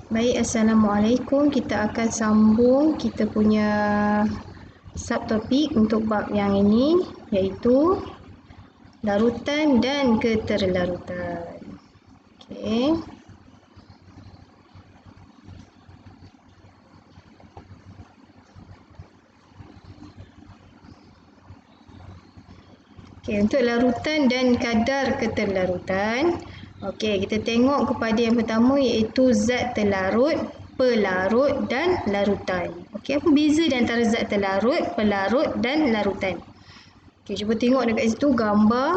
Baik, Assalamualaikum. Kita akan sambung kita punya subtopik untuk bab yang ini, iaitu larutan dan keterlarutan. Okey. Okey, untuk larutan dan kadar keterlarutan. Okey, kita tengok kepada yang pertama iaitu zat terlarut, pelarut dan larutan. Okey, apa beza di antara zat terlarut, pelarut dan larutan? Okey, cuba tengok dekat situ gambar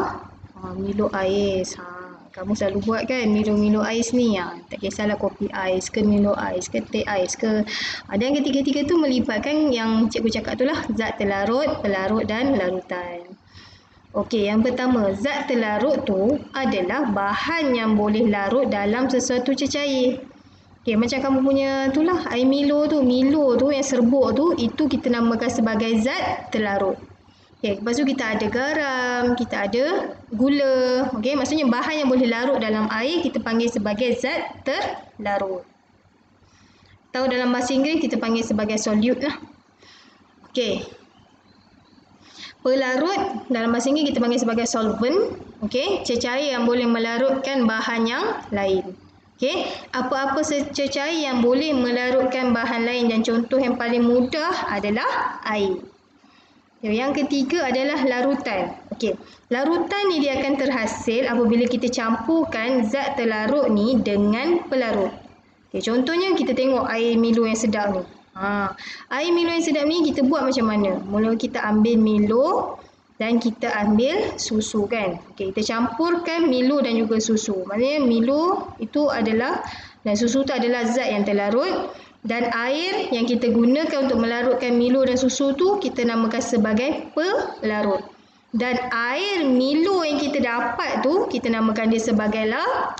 Milo ais. Kamu selalu buat kan Milo ais ni. Tak kisahlah kopi ais ke Milo ais ke teh ais ke. Dan ketiga-tiga tu melibatkan yang cikgu cakap tu lah, zat terlarut, pelarut dan larutan. Okey, yang pertama, zat terlarut tu adalah bahan yang boleh larut dalam sesuatu cecair. Okey, macam kamu punya tu lah, air Milo tu yang serbuk tu, itu kita namakan sebagai zat terlarut. Okey, lepas tu kita ada garam, kita ada gula. Okey, maksudnya bahan yang boleh larut dalam air kita panggil sebagai zat terlarut. Atau dalam bahasa Inggeris kita panggil sebagai solute lah. Okey. Pelarut dalam bahasa Inggeris kita panggil sebagai solvent. Okey, cecair yang boleh melarutkan bahan yang lain. Okey, apa-apa cecair yang boleh melarutkan bahan lain dan contoh yang paling mudah adalah air. Yang ketiga adalah larutan. Okey, larutan ni dia akan terhasil apabila kita campurkan zat terlarut ni dengan pelarut. Okey, contohnya kita tengok air Milo yang sedap ni. Air Milo yang sedap ni kita buat macam mana? Mula kita ambil Milo dan kita ambil susu kan. Okey, kita campurkan Milo dan juga susu. Maknanya Milo itu adalah dan susu itu adalah zat yang terlarut dan air yang kita gunakan untuk melarutkan Milo dan susu tu kita namakan sebagai pelarut. Dan air Milo yang kita dapat tu kita namakan dia sebagai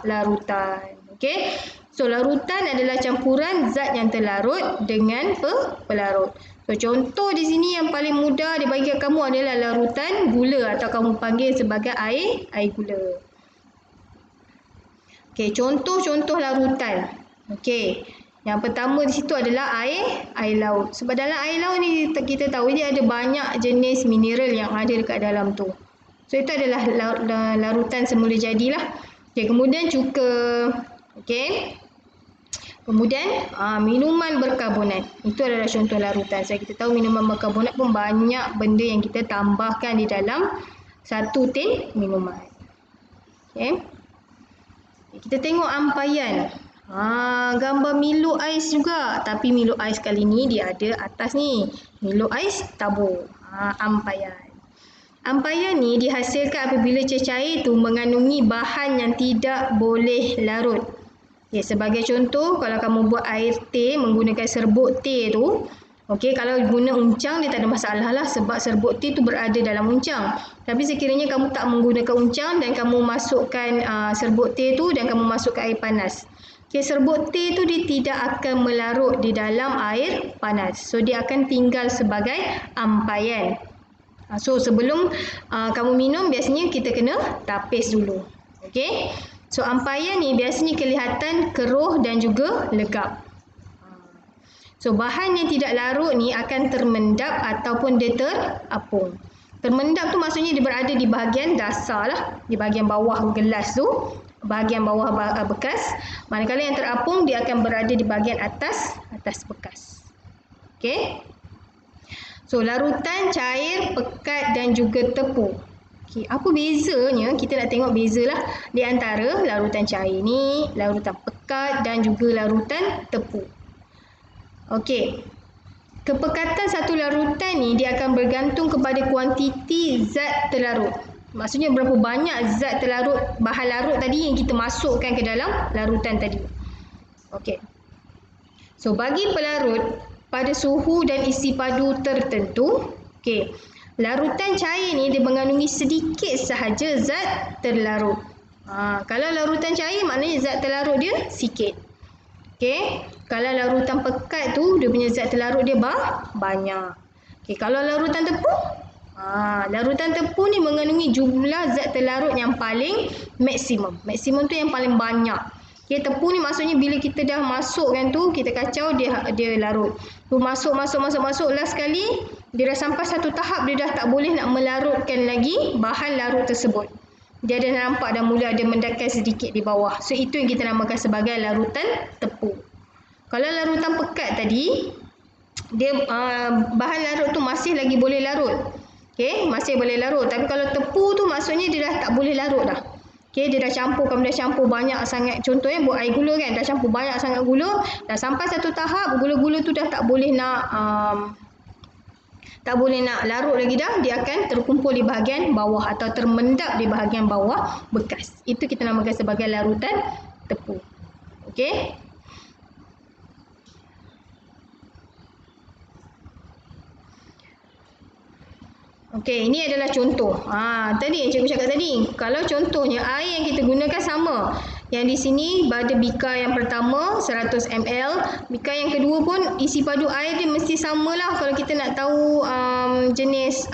larutan. Okey. So larutan adalah campuran zat yang terlarut dengan pelarut. So contoh di sini yang paling mudah dibagi kat kamu adalah larutan gula atau kamu panggil sebagai air gula. Okey, contoh-contoh larutan. Okey. Yang pertama di situ adalah air laut. Sebab dalam air laut ni kita tahu dia ada banyak jenis mineral yang ada dekat dalam tu. So itu adalah larutan semula jadilah. Okey, kemudian cuka. Okey. Kemudian minuman berkarbonat. Itu adalah contoh larutan. So kita tahu minuman berkarbonat pun banyak benda yang kita tambahkan di dalam satu tin minuman. Okey. Kita tengok ampaian. Gambar Milo ais juga. Tapi Milo ais kali ni dia ada atas ni. Milo ais tabur. Ampaian. Ampaian ni dihasilkan apabila cecair tu mengandungi bahan yang tidak boleh larut. Okay, sebagai contoh, kalau kamu buat air teh menggunakan serbuk teh tu, okey, kalau guna uncang dia tak ada masalah lah sebab serbuk teh tu berada dalam uncang. Tapi sekiranya kamu tak menggunakan uncang dan kamu masukkan serbuk teh tu dan kamu masukkan air panas. Okay, serbuk teh tu dia tidak akan melarut di dalam air panas. So dia akan tinggal sebagai ampaian. So sebelum kamu minum biasanya kita kena tapis dulu. Okey. So ampaian ni biasanya kelihatan keruh dan juga legap. So bahan yang tidak larut ni akan termendap ataupun dia terapung. Termendap tu maksudnya dia berada di bahagian dasar lah, di bahagian bawah gelas tu, bahagian bawah bekas. Manakala yang terapung dia akan berada di bahagian atas bekas. Okey. So larutan, cair, pekat dan juga tepung. Okay, apa bezanya? Kita nak tengok bezalah di antara larutan cair ni, larutan pekat dan juga larutan tepung. Okey. Kepekatan satu larutan ni dia akan bergantung kepada kuantiti zat terlarut. Maksudnya berapa banyak zat terlarut, bahan larut tadi yang kita masukkan ke dalam larutan tadi. Okey. So bagi pelarut pada suhu dan isi padu tertentu, okey. Larutan cair ni dia mengandungi sedikit sahaja zat terlarut. Kalau larutan cair maknanya zat terlarut dia sikit. Okey. Kalau larutan pekat tu dia punya zat terlarut dia banyak. Okey, kalau larutan tepung, larutan tepung ni mengandungi jumlah zat terlarut yang paling maksimum. Maksimum tu yang paling banyak. Okay, tepu ni maksudnya bila kita dah masukkan tu, kita kacau, dia larut. Tu masuk, last sekali, dia dah sampai satu tahap, dia dah tak boleh nak melarutkan lagi bahan larut tersebut. Dia dah nampak dah mula ada mendakan sedikit di bawah. So, itu yang kita namakan sebagai larutan tepu. Kalau larutan pekat tadi, dia bahan larut tu masih lagi boleh larut. Okay, masih boleh larut. Tapi kalau tepu tu maksudnya dia dah tak boleh larut dah. Okay, dia dah campur banyak sangat. Contohnya buat air gula kan, dah campur banyak sangat gula, dah sampai satu tahap gula-gula tu dah tak boleh nak larut lagi dah, dia akan terkumpul di bahagian bawah atau termendap di bahagian bawah bekas. Itu kita namakan sebagai larutan tepu. Okey. Okey, ini adalah contoh. Tadi yang cikgu cakap tadi, kalau contohnya air yang kita gunakan sama. Yang di sini pada bika yang pertama 100 ml, bika yang kedua pun isi padu air dia mesti samalah kalau kita nak tahu jenis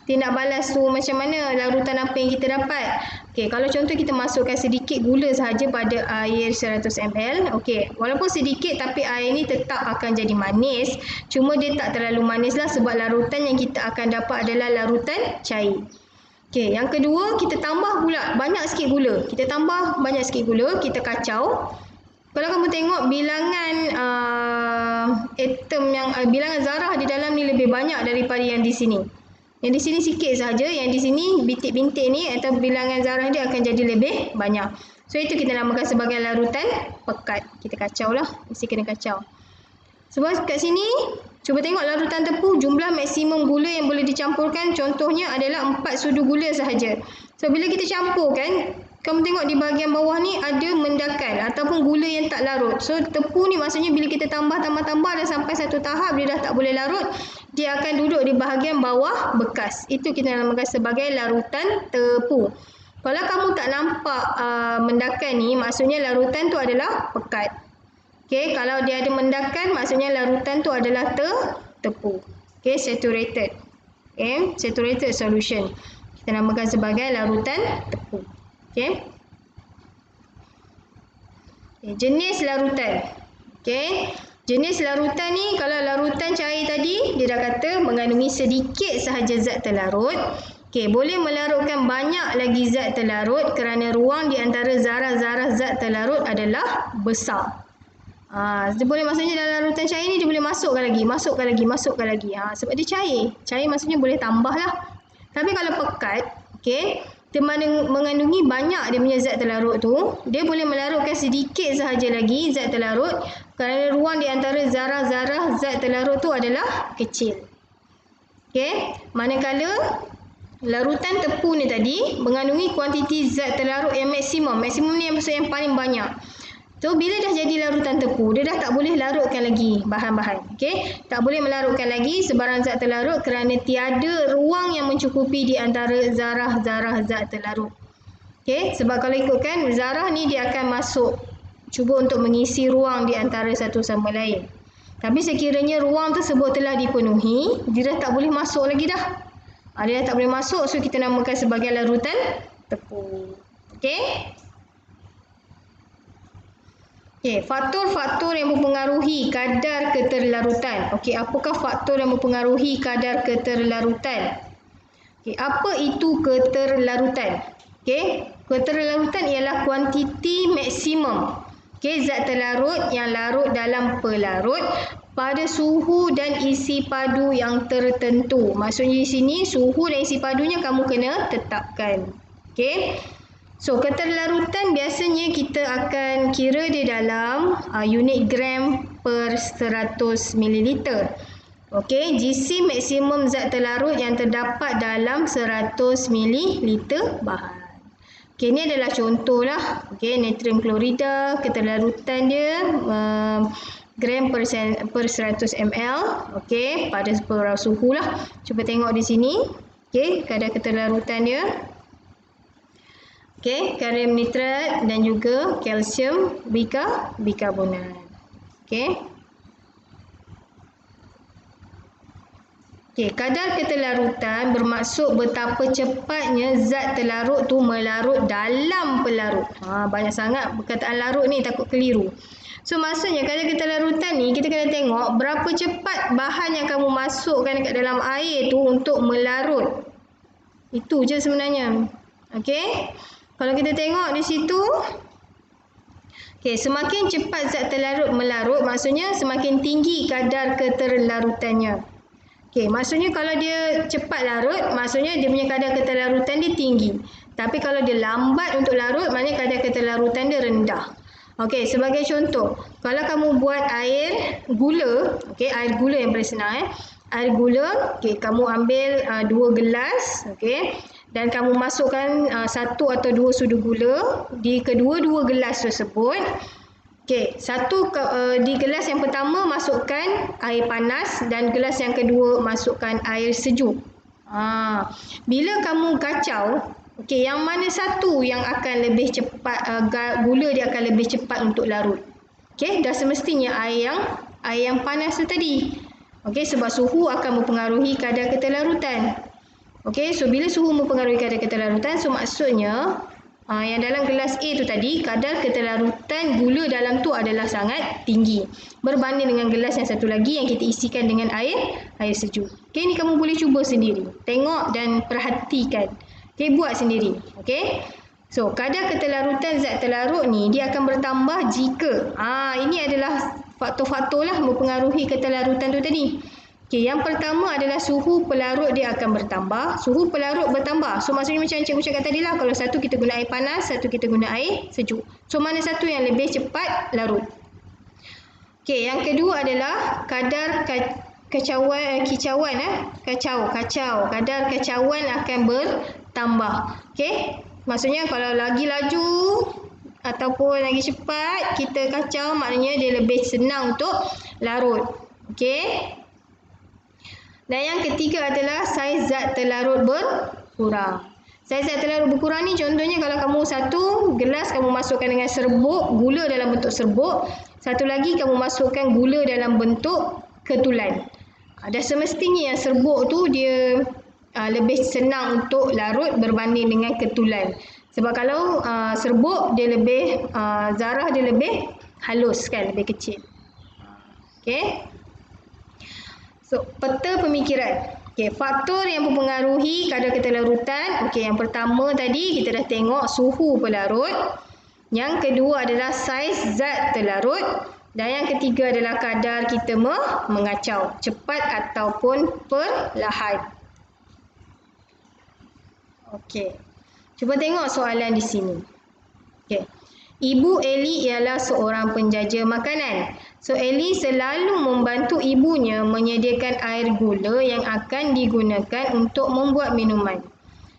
tindak balas tu macam mana, larutan apa yang kita dapat. Okey, kalau contoh kita masukkan sedikit gula sahaja pada air 100 ml. Okey, walaupun sedikit tapi air ni tetap akan jadi manis. Cuma dia tak terlalu manis lah sebab larutan yang kita akan dapat adalah larutan cair. Okey, yang kedua kita tambah pula banyak sikit gula. Kita tambah banyak sikit gula, kita kacau. Kalau kamu tengok bilangan bilangan zarah di dalam ni lebih banyak daripada yang di sini. Yang di sini sikit saja, yang di sini bintik-bintik ni atau bilangan zarah dia akan jadi lebih banyak. So itu kita namakan sebagai larutan pekat. Kita kacau lah, mesti kena kacau. Sebab kat sini, cuba tengok larutan tepu, jumlah maksimum gula yang boleh dicampurkan contohnya adalah 4 sudu gula sahaja. So bila kita campurkan, kamu tengok di bahagian bawah ni ada mendakan ataupun gula yang tak larut. So tepu ni maksudnya bila kita tambah dah sampai satu tahap dia dah tak boleh larut, dia akan duduk di bahagian bawah bekas. Itu kita namakan sebagai larutan tepu. Kalau kamu tak nampak mendakan ni, maksudnya larutan tu adalah pekat. Okey, kalau dia ada mendakan maksudnya larutan tu adalah tepu. Okey, saturated. Okey, saturated solution. Kita namakan sebagai larutan tepu. Okey. Jenis larutan. Okey. Jenis larutan ni, kalau larutan cair tadi, dia dah kata mengandungi sedikit sahaja zat terlarut. Okey, boleh melarutkan banyak lagi zat terlarut kerana ruang di antara zarah-zarah zat terlarut adalah besar. Dia boleh, maksudnya dalam larutan cair ni dia boleh masukkan lagi. Sebab dia cair. Cair maksudnya boleh tambah lah. Tapi kalau pekat, okey, dia mengandungi banyak dia punya zat terlarut tu, dia boleh melarutkan sedikit sahaja lagi zat terlarut kerana ruang di antara zarah-zarah zat terlarut tu adalah kecil. Okey, manakala larutan tepu ni tadi mengandungi kuantiti zat terlarut yang maksimum. Maksimum ni yang maksud yang paling banyak. So, bila dah jadi larutan tepu, dia dah tak boleh larutkan lagi bahan-bahan. Okey, tak boleh melarutkan lagi sebarang zat terlarut kerana tiada ruang yang mencukupi di antara zarah-zarah zat terlarut. Okey, sebab kalau ikutkan zarah ni dia akan masuk cuba untuk mengisi ruang di antara satu sama lain. Tapi sekiranya ruang tersebut telah dipenuhi, dia dah tak boleh masuk lagi dah. Dia dah tak boleh masuk, so kita namakan sebagai larutan tepu. Okey. Okey, faktor-faktor yang mempengaruhi kadar keterlarutan. Okey, apakah faktor yang mempengaruhi kadar keterlarutan? Okey, apa itu keterlarutan? Okey, keterlarutan ialah kuantiti maksimum. Okey, zat terlarut yang larut dalam pelarut pada suhu dan isi padu yang tertentu. Maksudnya di sini suhu dan isi padunya kamu kena tetapkan. Okey. So, keterlarutan biasanya kita akan kira di dalam unit gram per 100 ml. Okey, GC maksimum zat terlarut yang terdapat dalam 100 ml bahan. Okey, ini adalah contoh lah. Okey, natrium klorida, keterlarutan dia gram per 100 ml. Okey, pada suhu lah. Cuba tengok di sini. Okey, kadar keterlarutan dia. Okey, kalium nitrat dan juga kalsium bikarbonat. Okey. Okey, kadar keterlarutan bermaksud betapa cepatnya zat terlarut tu melarut dalam pelarut. Banyak sangat perkataan larut ni, takut keliru. So maksudnya kadar keterlarutan ni kita kena tengok berapa cepat bahan yang kamu masukkan dekat dalam air tu untuk melarut. Itu je sebenarnya. Okey. Kalau kita tengok di situ, okey, semakin cepat zat terlarut melarut maksudnya semakin tinggi kadar keterlarutannya. Okey, maksudnya kalau dia cepat larut, maksudnya dia punya kadar keterlarutan dia tinggi. Tapi kalau dia lambat untuk larut, maknanya kadar keterlarutan dia rendah. Okey, sebagai contoh, kalau kamu buat air gula, okey, air gula yang paling senang Air gula, okey, kamu ambil 2 gelas, okey, dan kamu masukkan 1 atau 2 sudu gula di kedua-dua gelas tersebut. Okey, di gelas yang pertama masukkan air panas dan gelas yang kedua masukkan air sejuk. Bila kamu kacau, okey, yang mana satu yang akan lebih cepat, gula dia akan lebih cepat untuk larut? Okey, dah semestinya air yang panas tu tadi. Okey, sebab suhu akan mempengaruhi kadar keterlarutan. Okey, so bila suhu mempengaruhi kadar keterlarutan, so maksudnya yang dalam gelas A tu tadi, kadar keterlarutan gula dalam tu adalah sangat tinggi berbanding dengan gelas yang satu lagi yang kita isikan dengan air sejuk. Okey, ni kamu boleh cuba sendiri. Tengok dan perhatikan. Okey, buat sendiri. Okey. So, kadar keterlarutan zat terlarut ni dia akan bertambah jika ini adalah faktor-faktor lah mempengaruhi keterlarutan tu tadi. Okey, yang pertama adalah suhu pelarut dia akan bertambah. Suhu pelarut bertambah. So maksudnya macam cikgu cakap tadi lah, kalau satu kita guna air panas, satu kita guna air sejuk. So mana satu yang lebih cepat larut? Okey, yang kedua adalah kadar kacauan. Kadar kacauan akan bertambah. Okey, maksudnya kalau lagi laju ataupun lagi cepat kita kacau, maknanya dia lebih senang untuk larut. Okey. Dan yang ketiga adalah saiz zat terlarut berkurang. Saiz zat terlarut berkurang ni contohnya kalau kamu satu gelas kamu masukkan dengan serbuk, gula dalam bentuk serbuk. Satu lagi kamu masukkan gula dalam bentuk ketulan. Dah semestinya yang serbuk tu dia lebih senang untuk larut berbanding dengan ketulan. Sebab kalau serbuk dia lebih, zarah dia lebih halus kan, lebih kecil. Okey. So, peta pemikiran. Okey, faktor yang mempengaruhi kadar keterlarutan. Okey, yang pertama tadi kita dah tengok suhu pelarut. Yang kedua adalah saiz zat terlarut. Dan yang ketiga adalah kadar kita mengacau, cepat ataupun perlahan. Okey. Cuba tengok soalan di sini. Okey. Ibu Eli ialah seorang penjaja makanan. So, Eli selalu membantu ibunya menyediakan air gula yang akan digunakan untuk membuat minuman.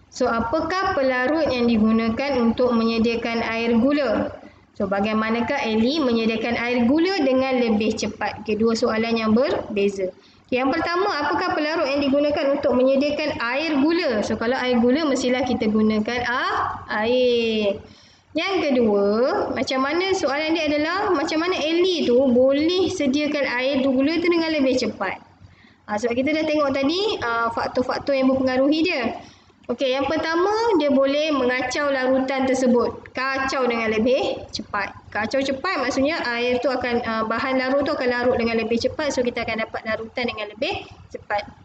So, apakah pelarut yang digunakan untuk menyediakan air gula? So, bagaimanakah Eli menyediakan air gula dengan lebih cepat? Kedua soalan yang berbeza. Yang pertama, apakah pelarut yang digunakan untuk menyediakan air gula? So, kalau air gula mestilah kita gunakan air. Yang kedua, macam mana soalan dia adalah macam mana Eli tu boleh sediakan air gula tu dengan lebih cepat. Sebab kita dah tengok tadi faktor-faktor yang mempengaruhi dia. Okey, yang pertama dia boleh mengacau larutan tersebut. Kacau dengan lebih cepat. Kacau cepat maksudnya air tu akan bahan larut tu akan larut dengan lebih cepat, so kita akan dapat larutan dengan lebih cepat.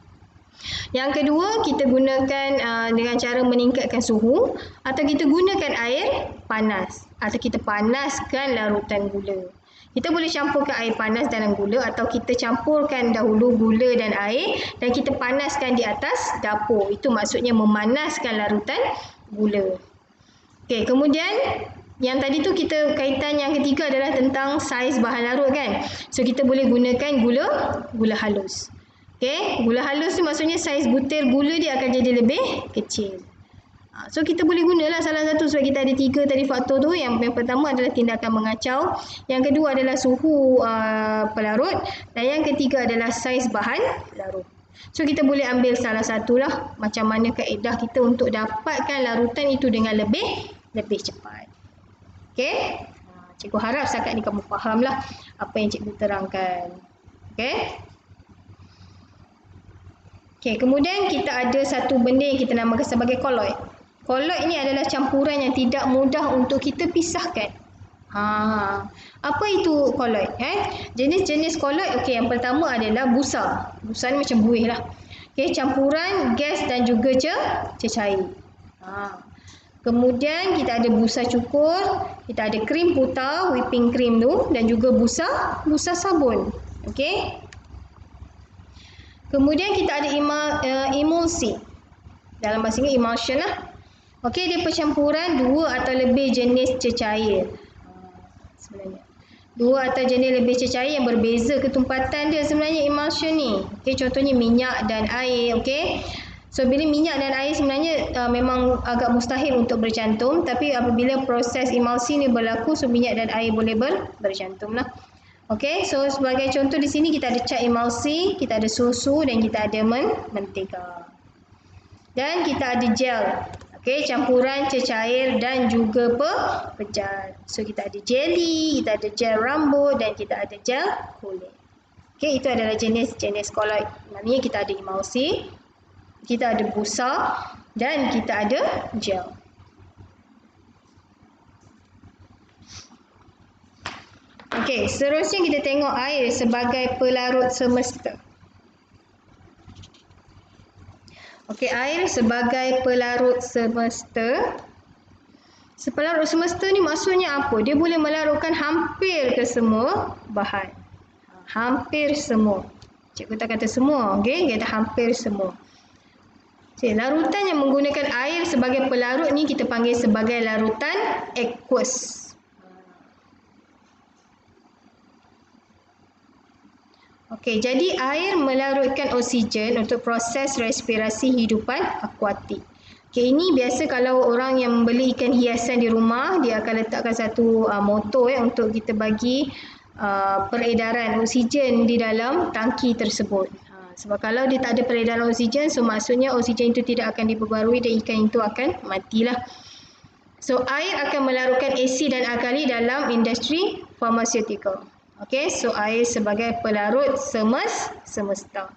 Yang kedua, kita gunakan dengan cara meningkatkan suhu atau kita gunakan air panas atau kita panaskan larutan gula. Kita boleh campurkan air panas dalam gula atau kita campurkan dahulu gula dan air dan kita panaskan di atas dapur. Itu maksudnya memanaskan larutan gula. Okey, kemudian yang tadi tu kita kaitan yang ketiga adalah tentang saiz bahan larut kan. So kita boleh gunakan gula halus. Okey, gula halus tu maksudnya saiz butir gula dia akan jadi lebih kecil. So kita boleh gunalah salah satu sebab kita ada 3 tadi faktor tu. Yang pertama adalah tindakan mengacau, yang kedua adalah suhu pelarut dan yang ketiga adalah saiz bahan larut. So kita boleh ambil salah satulah macam mana kaedah kita untuk dapatkan larutan itu dengan lebih cepat. Okey? Cikgu harap setakat ni kamu fahamlah apa yang cikgu terangkan. Okey? Okey, kemudian kita ada satu benda yang kita namakan sebagai koloid. Koloid ini adalah campuran yang tidak mudah untuk kita pisahkan. Apa itu koloid? Jenis-jenis koloid, okey, yang pertama adalah busa. Busa ni macam buih lah. Okey, campuran gas dan juga cecair. Kemudian kita ada busa cukur, kita ada krim putar, whipping cream tu, dan juga busa sabun. Okey. Kemudian kita ada emulsi. Dalam bahasa Inggeris emulsion lah. Okey, dia percampuran dua atau lebih jenis cecair. Sebenarnya dua atau jenis lebih cecair yang berbeza ketumpatan dia sebenarnya emulsion ni. Okey, contohnya minyak dan air. Okey. So bila minyak dan air sebenarnya memang agak mustahil untuk bercantum, tapi apabila proses emulsi ni berlaku, so minyak dan air boleh bercantum lah. Okey, so sebagai contoh di sini kita ada cat emulsi, kita ada susu dan kita ada mentega. Dan kita ada gel. Okey, campuran cecair dan juga pejat. So kita ada jelly, kita ada gel rambut dan kita ada gel kulit. Okey, itu adalah jenis-jenis koloid. Maknanya kita ada emulsi, kita ada busa dan kita ada gel. Okey, seterusnya kita tengok air sebagai pelarut semesta. Okey, air sebagai pelarut semesta. Pelarut semesta ni maksudnya apa? Dia boleh melarutkan hampir ke semua bahan. Hampir semua. Cikgu tak kata semua, okey? Kata hampir semua. Okay, larutan yang menggunakan air sebagai pelarut ni kita panggil sebagai larutan aqueous. Okey, jadi air melarutkan oksigen untuk proses respirasi hidupan akuatik. Okey, ini biasa kalau orang yang membeli ikan hiasan di rumah, dia akan letakkan satu motor untuk kita bagi peredaran oksigen di dalam tangki tersebut. Sebab kalau dia tak ada peredaran oksigen, so maksudnya oksigen itu tidak akan diperbarui dan ikan itu akan matilah. So air akan melarutkan asid dan alkali dalam industri farmaceutical. Okey, so air sebagai pelarut semesta.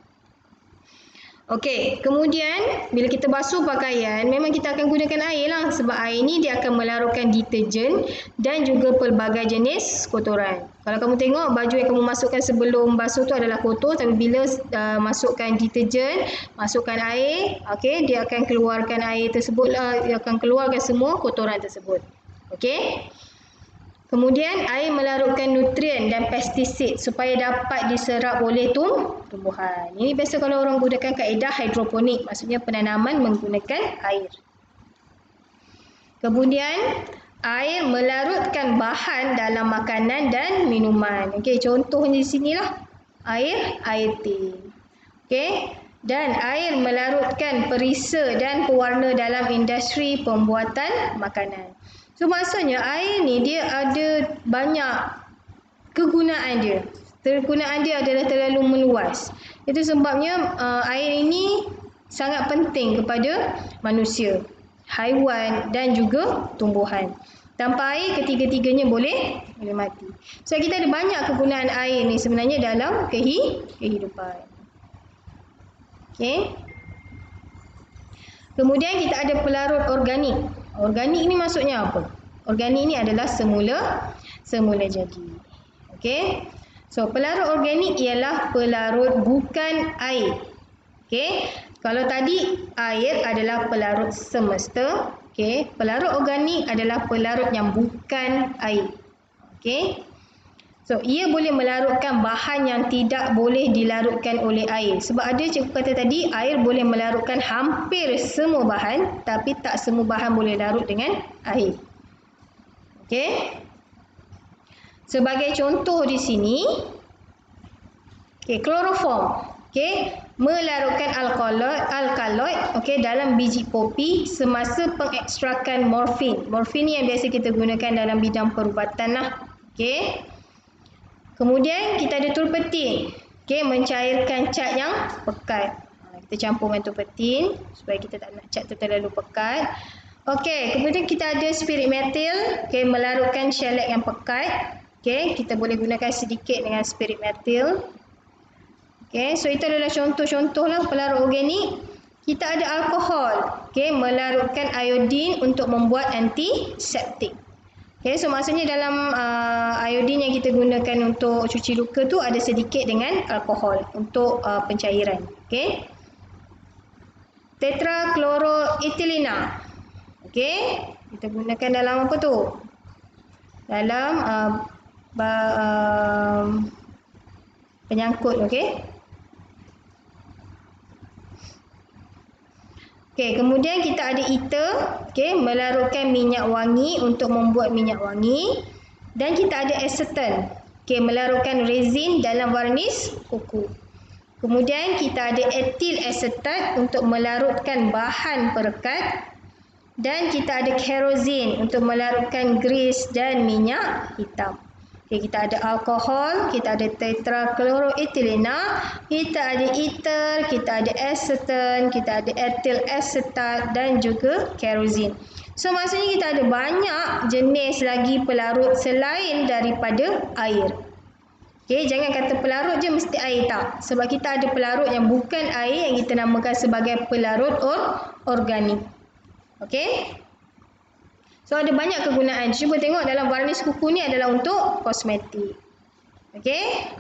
Okey, kemudian bila kita basuh pakaian, memang kita akan gunakan air lah sebab air ni dia akan melarutkan deterjen dan juga pelbagai jenis kotoran. Kalau kamu tengok baju yang kamu masukkan sebelum basuh tu adalah kotor, tapi bila masukkan deterjen, masukkan air, okey, dia akan keluarkan air tersebut lah, dia akan keluarkan semua kotoran tersebut. Okey. Kemudian air melarutkan nutrien dan pestisid supaya dapat diserap oleh tumbuhan. Ini biasa kalau orang gunakan kaedah hidroponik, maksudnya penanaman menggunakan air. Kemudian air melarutkan bahan dalam makanan dan minuman. Okey, contohnya di sinilah air teh. Okey, dan air melarutkan perisa dan pewarna dalam industri pembuatan makanan. So maksudnya air ni dia ada banyak kegunaan dia. Kegunaan dia adalah terlalu meluas. Itu sebabnya air ini sangat penting kepada manusia, haiwan dan juga tumbuhan. Tanpa air ketiga-tiganya boleh mati. So kita ada banyak kegunaan air ni sebenarnya dalam kehidupan. Okey. Kemudian kita ada pelarut organik. Organik ni maksudnya apa? Organik ni adalah semula jadi. Okey. So pelarut organik ialah pelarut bukan air. Okey. Kalau tadi air adalah pelarut semesta, okey, pelarut organik adalah pelarut yang bukan air. Okey. So, ia boleh melarutkan bahan yang tidak boleh dilarutkan oleh air. Sebab ada cikgu kata tadi, air boleh melarutkan hampir semua bahan, tapi tak semua bahan boleh larut dengan air. Okey. Sebagai contoh di sini, okey, kloroform, okey, melarutkan alkaloid, okey, dalam biji kopi semasa pengekstrakan morfin. Morfin ni yang biasa kita gunakan dalam bidang perubatan lah. Okey. Kemudian kita ada turpetin. Okey, mencairkan cat yang pekat. Kita campur dengan turpetin supaya kita tak nak cat tu terlalu pekat. Okey, kemudian kita ada spirit metil, okey, melarutkan shellac yang pekat. Okey, kita boleh gunakan sedikit dengan spirit metil. Okay, so itu adalah contoh-contoh lah pelarut organik. Kita ada alkohol, okay, melarutkan iodin untuk membuat antiseptik. Okay, so maksudnya dalam iodin yang kita gunakan untuk cuci luka tu ada sedikit dengan alkohol untuk pencairan. Okay. Tetrachloroethylena. Okay, kita gunakan dalam apa tu? Dalam penyangkut, okay. Okay, kemudian kita ada ether, okay, melarutkan minyak wangi untuk membuat minyak wangi. Dan kita ada acetone, okay, melarutkan resin dalam varnis kuku. Kemudian kita ada ethyl acetate untuk melarutkan bahan perekat. Dan kita ada kerosene untuk melarutkan grease dan minyak hitam. Okay, kita ada alkohol, kita ada tetrachloroethylena, kita ada ether, kita ada acetone, kita ada ethyl acetate dan juga kerosene. So maksudnya kita ada banyak jenis lagi pelarut selain daripada air. Okay, jangan kata pelarut je mesti air, tak. Sebab kita ada pelarut yang bukan air yang kita namakan sebagai pelarut organik. Okay. So ada banyak kegunaan. Cuba tengok dalam varnis kuku ni adalah untuk kosmetik. Okey.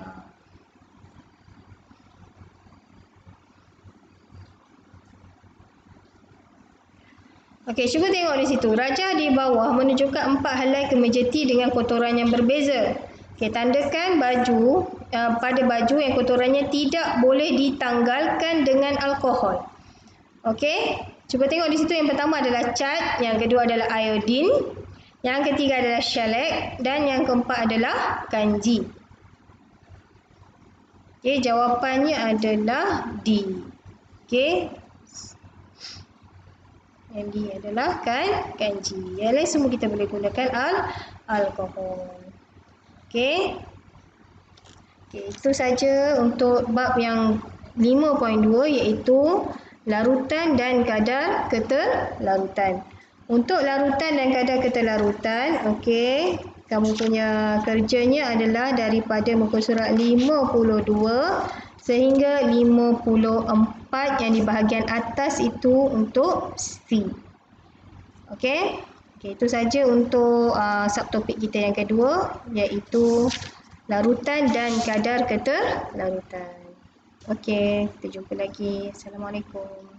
Okey, cuba tengok di situ. Rajah di bawah menunjukkan 4 helai kemeja T dengan kotoran yang berbeza. Okey, tandakan baju pada baju yang kotorannya tidak boleh ditanggalkan dengan alkohol. Okey. Cuba tengok di situ, yang pertama adalah cat, yang kedua adalah iodin, yang ketiga adalah shellac dan yang keempat adalah kanji. Okey, jawapannya adalah D. Okey. Yang D adalah kanji. Yang lain semua kita boleh gunakan alkohol. Okey. Okey, itu saja untuk bab yang 5.2 iaitu larutan dan kadar keterlarutan. Untuk larutan dan kadar keterlarutan, okey, kamu punya kerjanya adalah daripada muka surat 52 sehingga 54 yang di bahagian atas itu untuk C. Okey. Okey, itu saja untuk subtopik kita yang kedua iaitu larutan dan kadar keterlarutan. Okey, kita jumpa lagi. Assalamualaikum.